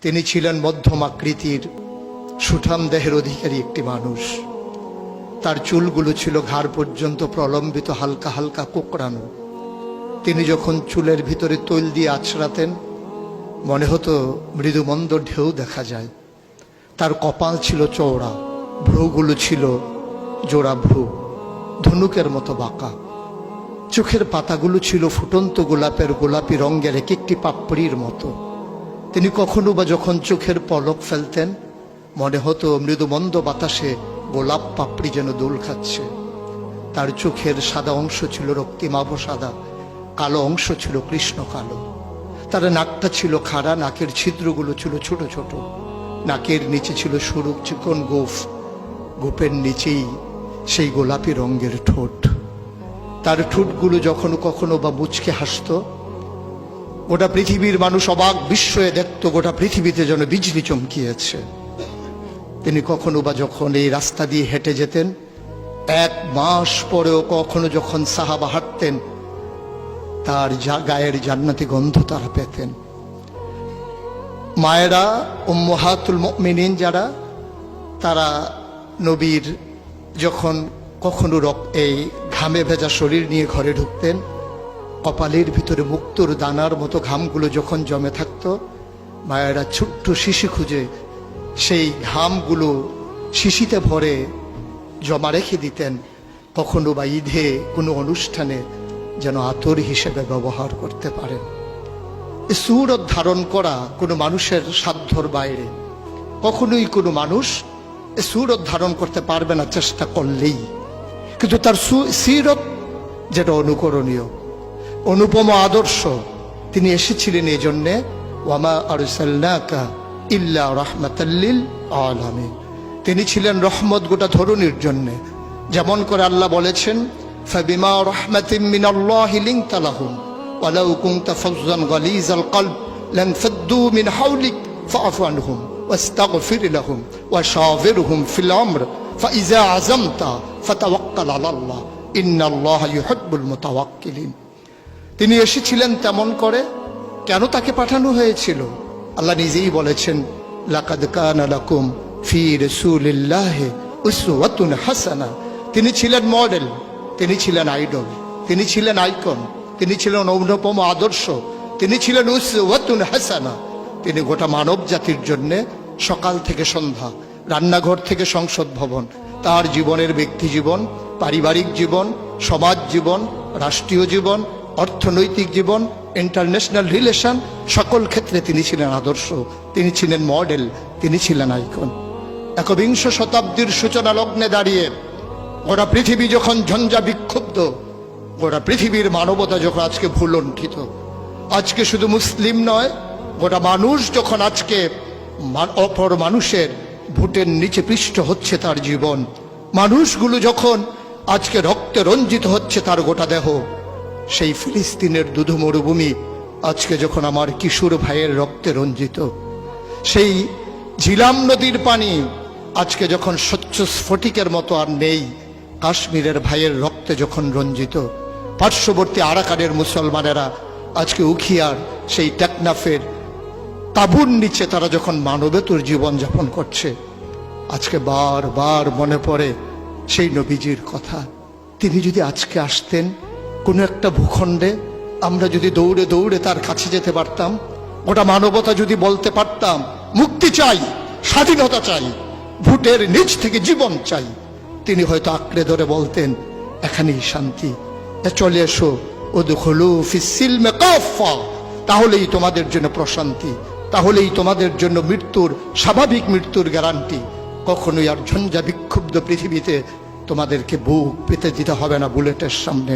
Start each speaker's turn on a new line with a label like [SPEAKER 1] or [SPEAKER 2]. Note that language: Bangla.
[SPEAKER 1] তিনি ছিলেন মধ্যম আকৃতির সুঠাম দেহের অধিকারী একটি মানুষ। তার চুলগুলো ছিল ঘাড় পর্যন্ত প্রলম্বিত, হালকা হালকা কোঁকড়ানো। তিনি যখন চুলের ভিতরে তৈল দিয়ে আছড়াতেন মনে হতো মৃদুমন্দ ঢেউ দেখা যায়। তার কপাল ছিল চওড়া, ভ্রুগুলো ছিল জোড়া ভ্রু, ধনুকের মতো বাঁকা। চোখের পাতাগুলো ছিল ফুটন্ত গোলাপের গোলাপি রঙের এক একটি পাপড়ির মতো। তিনি কখনো বা যখন চোখের পলক ফেলতেন মনে হতো মৃদুমন্দ বাতাসে গোলাপ পাপড়ি যেন দোল খাচ্ছে। তার চোখের সাদা অংশ ছিল রক্তিমাভ সাদা, কালো অংশ ছিল কৃষ্ণ কালো। তার নাকটা ছিল খাড়া, নাকের ছিদ্রগুলো ছিল ছোট ছোট। নাকের নিচে ছিল সরু চিকন গোঁফ, গোঁফের নিচেই সেই গোলাপি রঙের ঠোঁট। তার ঠোঁটগুলো যখন কখনো বা মুচকে হাসত, গোটা পৃথিবীর মানুষ অবাক বিস্ময়ে দেখত গোটা পৃথিবীতে যেন বিজলি চমকিয়েছে। তিনি কখনো বা যখন এই রাস্তা দিয়ে হেঁটে যেতেন, 1 মাস পরেও কখনো যখন সাহাবা হাঁটতেন, তার গায়ের জান্নাতি গন্ধ তারা পেতেন। মায়েরা উম্মাহাতুল মুমিনিন যারা, তারা নবীর যখন কখনো এই ঘামে ভেজা শরীর নিয়ে ঘরে ঢুকতেন, কপালের ভিতরে মুক্তোর দানার মতো ঘামগুলো যখন জমে থাকত, মায়েরা ছোট্ট শিশি খুঁজে সেই ঘামগুলো শিশিতে ভরে জমা রেখে দিতেন, কখনো বা ঈদে কোনো অনুষ্ঠানে যেন আতর হিসেবে ব্যবহার করতে পারেন। এই সুরত ধারণ করা কোনো মানুষের সাধ্যর বাইরে। কখনোই কোনো মানুষ এই সুরত ধারণ করতে পারবে না চেষ্টা করলেই। কিন্তু তার সিরত যেটা অনুকরণীয়, অনুপম আদর্শ, তিনি এসেছিলেন এই জন্যে ওয়ামা আরসালনাকা ইল্লা রাহমাতাল লিল আলামিন। তিনি ছিলেন রহমত গোটা ধরনীর জন্যে। যেমন করে আল্লাহ বলেছেন, ফাবিমা রাহমাতিন মিনাল্লাহি লিনতা লাহুম ওয়ালাউ কুনতা ফাজ্জান গালিজাল কলব লানফাদ্দু মিন হাওলিক ফাআফু আনহুম ওয়াস্তাগফির লাহুম ওয়াশাওিরহুম ফিল আমর ফাইযা আযামতা ফাতাওয়াক্কাল আলাল্লাহ ইন্নাল্লাহা ইউহিব্বুল মুতাওয়াক্কিলিন। তিনি এসেছিলেন তেমন করে। কেন তাকে পাঠানো হয়েছিল? আল্লাহ নিজেই বলেছেন, লাকাদ কানা লাকুম ফি রাসূলিল্লাহি উসওয়াতুন হাসানা। তিনি ছিলেন মডেল, তিনি ছিলেন আইডল, তিনি ছিলেন আইকন, তিনি ছিলেন অনুপম আদর্শ, তিনি ছিলেন উসওয়াতুন হাসানা। তিনি গোটা মানব জাতির জন্য সকাল থেকে সন্ধ্যা, রান্নাঘর থেকে সংসদ ভবন, তার জীবনের ব্যক্তি জীবন, পারিবারিক জীবন, সমাজ জীবন, রাষ্ট্রীয় জীবন, অর্থনৈতিক জীবন, ইন্টারন্যাশনাল রিলেশন, সকল ক্ষেত্রে তিনি ছিলেন আদর্শ, তিনি ছিলেন মডেল, তিনি ছিলেন আইকন। একবিংশ শতাব্দীর সূচনা লগ্নে দাঁড়িয়ে গোটা পৃথিবী যখন ঝঞ্ঝা বিক্ষুব্ধ, গোটা পৃথিবীর মানবতা যখন আজকে ভুলণ্ঠিত, আজকে শুধু মুসলিম নয়, গোটা মানুষ যখন আজকে অপর মানুষের ভোটের নিচে পৃষ্ঠ হচ্ছে তার জীবন, মানুষগুলো যখন আজকে রক্তে রঞ্জিত হচ্ছে তার গোটা দেহ, সেই ফিলিস্তিনের দুধু মরুভূমি আজকে যখন আমার কিশোর ভাইয়ের রক্তে রঞ্জিত, সেই ঝিলাম নদীর পানি আজকে যখন স্বচ্ছ স্ফটিকের মতো আর নেই, কাশ্মীরের ভাইয়ের রক্তে যখন রঞ্জিত, পার্শ্ববর্তী আরাকানের মুসলমানেরা আজকে উখিয়ার সেই টেকনাফের তাঁবুর নিচে তারা যখন মানবেতর জীবনযাপন করছে, আজকে বারবার মনে পড়ে সেই নবীজির কথা। তিনি যদি আজকে আসতেন কোনো একটা ভূখণ্ডে, আমরা যদি দৌড়ে দৌড়ে তার কাছে যেতে পারতাম, গোটা মানবতা যদি বলতে পারতাম মুক্তি চাই, স্বাধীনতা চাই, ভোটের নিচ থেকে জীবন চাই, তিনি হয়তো আঁকড়ে ধরে বলতেন এখানেই শান্তি, চলে এসো উদখুলু ফিস সিলমে কাফা, তাহলেই তোমাদের জন্য প্রশান্তি, তাহলেই তোমাদের জন্য মৃত্যুর, স্বাভাবিক মৃত্যুর গ্যারান্টি। কখনোই আর ঝঞ্ঝা বিক্ষুব্ধ পৃথিবীতে তোমাদেরকে বুক পেতে দিতে হবে না বুলেটের সামনে।